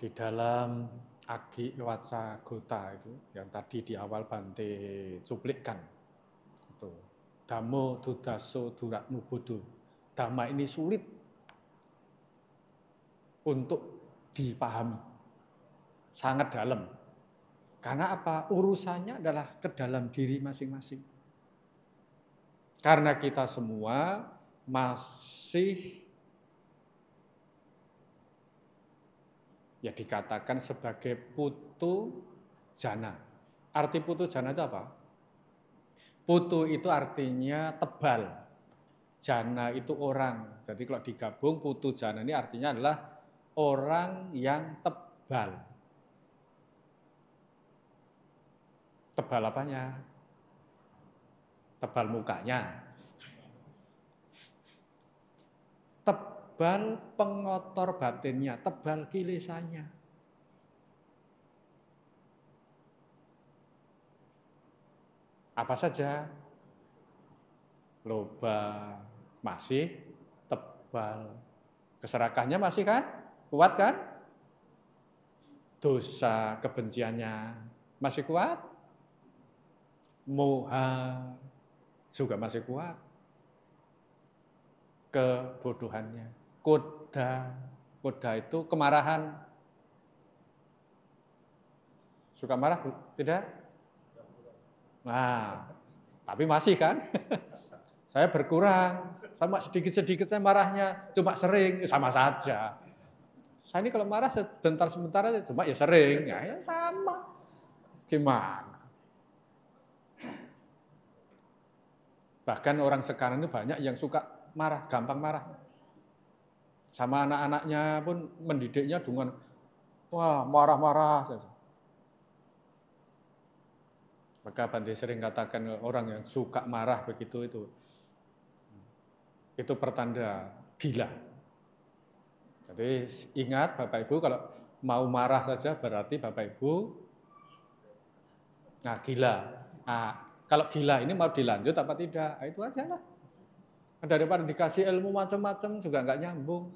Di dalam Agi Waca Gota itu yang tadi di awal Bante cuplikan itu Dhammo dudaso duraknu bodo. Dhamma ini sulit untuk dipahami, sangat dalam. Karena apa? Urusannya adalah ke dalam diri masing-masing. Karena kita semua masih ya dikatakan sebagai putu jana. Arti putu jana itu apa? Putu itu artinya tebal. Jana itu orang. Jadi kalau digabung putu jana ini artinya adalah orang yang tebal. Tebal apanya? Tebal mukanya. Tebal pengotor batinnya, tebal kilesannya. Apa saja? Loba masih tebal. Keserakahannya masih kan? Kuat kan? Dosa kebenciannya masih kuat? Moha juga masih kuat. Kebodohannya. Koda itu kemarahan. Suka marah? Tidak? Nah, tapi masih kan? Saya berkurang, sama sedikit-sedikit saya marahnya, cuma sering, sama saja. Saya ini kalau marah sebentar aja, cuma ya sering, ya sama. Gimana? Bahkan orang sekarang itu banyak yang suka marah, gampang marah. Sama anak-anaknya pun mendidiknya dengan wah marah-marah saja. Maka Bante sering katakan orang yang suka marah begitu itu pertanda gila. Jadi ingat Bapak Ibu kalau mau marah saja berarti Bapak Ibu gila. Nah, kalau gila ini mau dilanjut apa tidak? Itu aja lah. Daripada dikasih ilmu macam-macam juga nggak nyambung.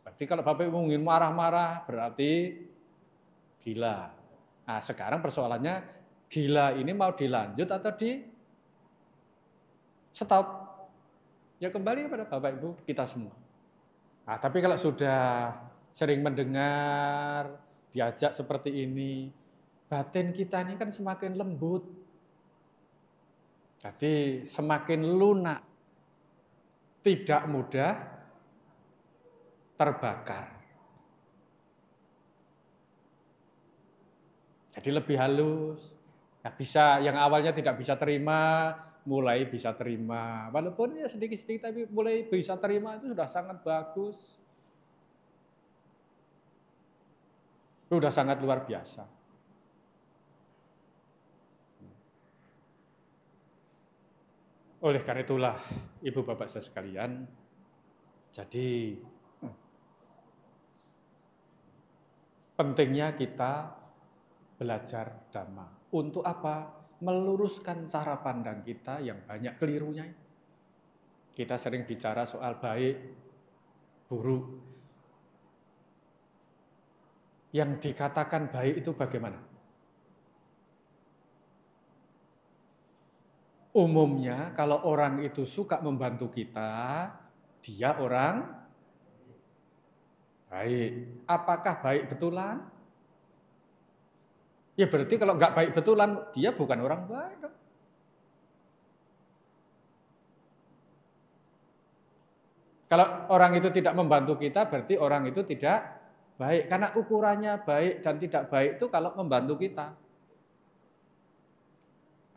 Berarti kalau Bapak Ibu ingin marah-marah berarti gila. Nah, sekarang persoalannya gila ini mau dilanjut atau di stop? Ya kembali kepada Bapak Ibu kita semua. Nah, tapi kalau sudah sering mendengar, diajak seperti ini, batin kita ini kan semakin lembut. Jadi semakin lunak, tidak mudah terbakar. Jadi lebih halus. Nah, bisa yang awalnya tidak bisa terima, mulai bisa terima. Walaupun ya sedikit-sedikit tapi mulai bisa terima itu sudah sangat bagus. Itu sudah sangat luar biasa. Oleh karena itulah Ibu Bapak Saudara sekalian, jadi pentingnya kita belajar Dhamma. Untuk apa? Meluruskan cara pandang kita yang banyak kelirunya. Kita sering bicara soal baik, buruk. Yang dikatakan baik itu bagaimana? Umumnya kalau orang itu suka membantu kita, dia orang baik. Apakah baik betulan? Ya berarti kalau nggak baik betulan, dia bukan orang baik. Kalau orang itu tidak membantu kita, berarti orang itu tidak baik. Karena ukurannya baik dan tidak baik itu kalau membantu kita.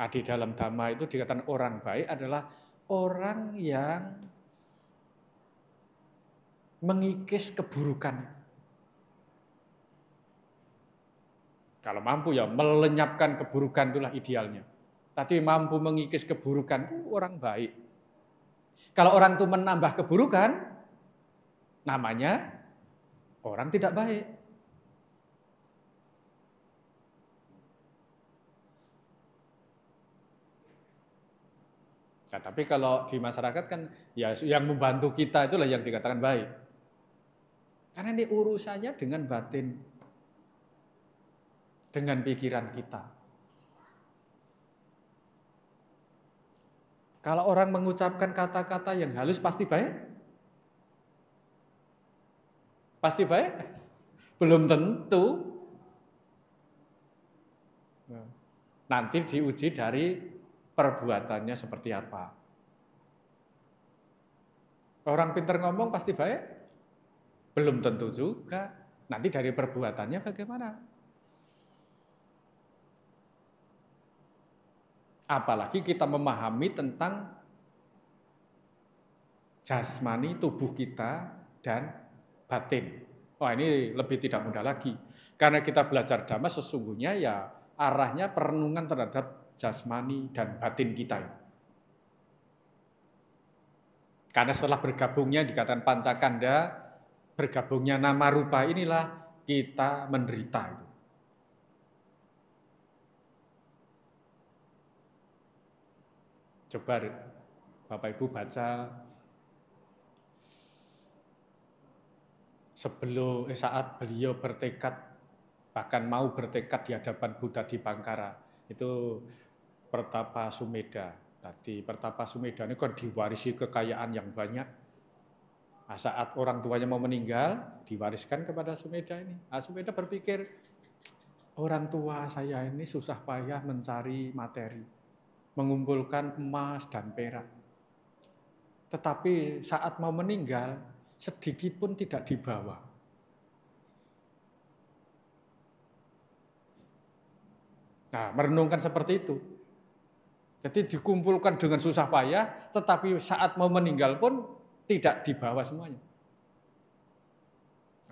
Nah, di dalam Dhamma itu dikatakan orang baik adalah orang yang mengikis keburukan. Kalau mampu ya melenyapkan keburukan itulah idealnya. Tapi mampu mengikis keburukan itu orang baik. Kalau orang itu menambah keburukan, namanya orang tidak baik. Nah, tapi kalau di masyarakat kan ya yang membantu kita itulah yang dikatakan baik. Karena ini urusannya dengan batin. dengan pikiran kita. Kalau orang mengucapkan kata-kata yang halus pasti baik? Pasti baik? Belum tentu. Nanti diuji dari perbuatannya seperti apa. Orang pintar ngomong pasti baik? Belum tentu juga. Nanti dari perbuatannya bagaimana? Apalagi kita memahami tentang jasmani tubuh kita dan batin. Wah, ini lebih tidak mudah lagi. Karena kita belajar Dhamma sesungguhnya ya arahnya perenungan terhadap jasmani dan batin kita. Karena setelah bergabungnya dikatakan pancakanda, bergabungnya nama rupa inilah kita menderita itu. Coba Bapak Ibu baca saat beliau bertekad, bahkan mau bertekad di hadapan Buddha Dipangkara, itu Pertapa Sumedha. Tadi Pertapa Sumedha ini kan diwarisi kekayaan yang banyak. Nah, saat orang tuanya mau meninggal, diwariskan kepada Sumedha ini. Nah, Sumedha berpikir, orang tua saya ini susah payah mencari materi, mengumpulkan emas dan perak. Tetapi saat mau meninggal, sedikit pun tidak dibawa. Nah, merenungkan seperti itu. Jadi dikumpulkan dengan susah payah, tetapi saat mau meninggal pun tidak dibawa semuanya.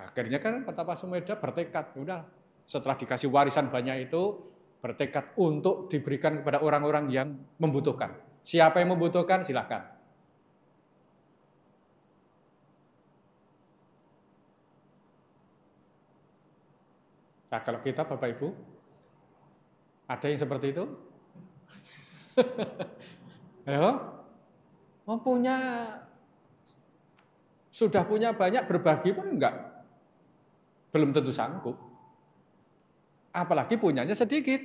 Akhirnya kan Pertapa Sumedha bertekad, udah setelah dikasih warisan banyak itu, bertekad untuk diberikan kepada orang-orang yang membutuhkan. Siapa yang membutuhkan, silahkan. Nah, kalau kita Bapak Ibu, ada yang seperti itu? Ya, sudah punya banyak, berbagi pun enggak. Belum tentu sanggup. Apalagi punyanya sedikit.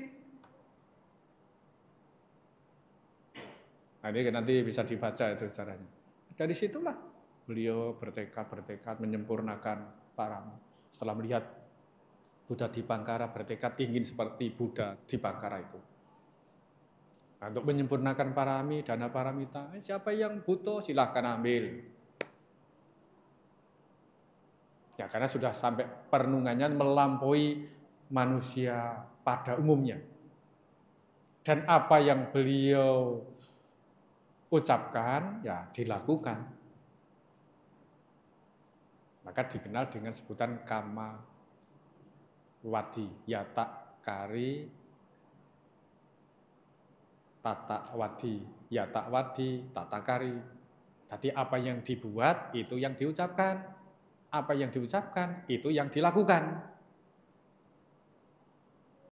Nah, ini nanti bisa dibaca itu caranya. Dari situlah beliau bertekad menyempurnakan parama. Setelah melihat Buddha Dipangkara bertekad ingin seperti Buddha Dipangkara itu. Nah, untuk menyempurnakan parami, dana paramita, siapa yang butuh silahkan ambil. Ya, karena sudah sampai perenungannya melampaui manusia pada umumnya. Dan apa yang beliau ucapkan, ya dilakukan. Maka dikenal dengan sebutan kama wadi, yata kari, tata wadi, yata wadi, tata kari. Tadi apa yang dibuat, itu yang diucapkan. Apa yang diucapkan, itu yang dilakukan.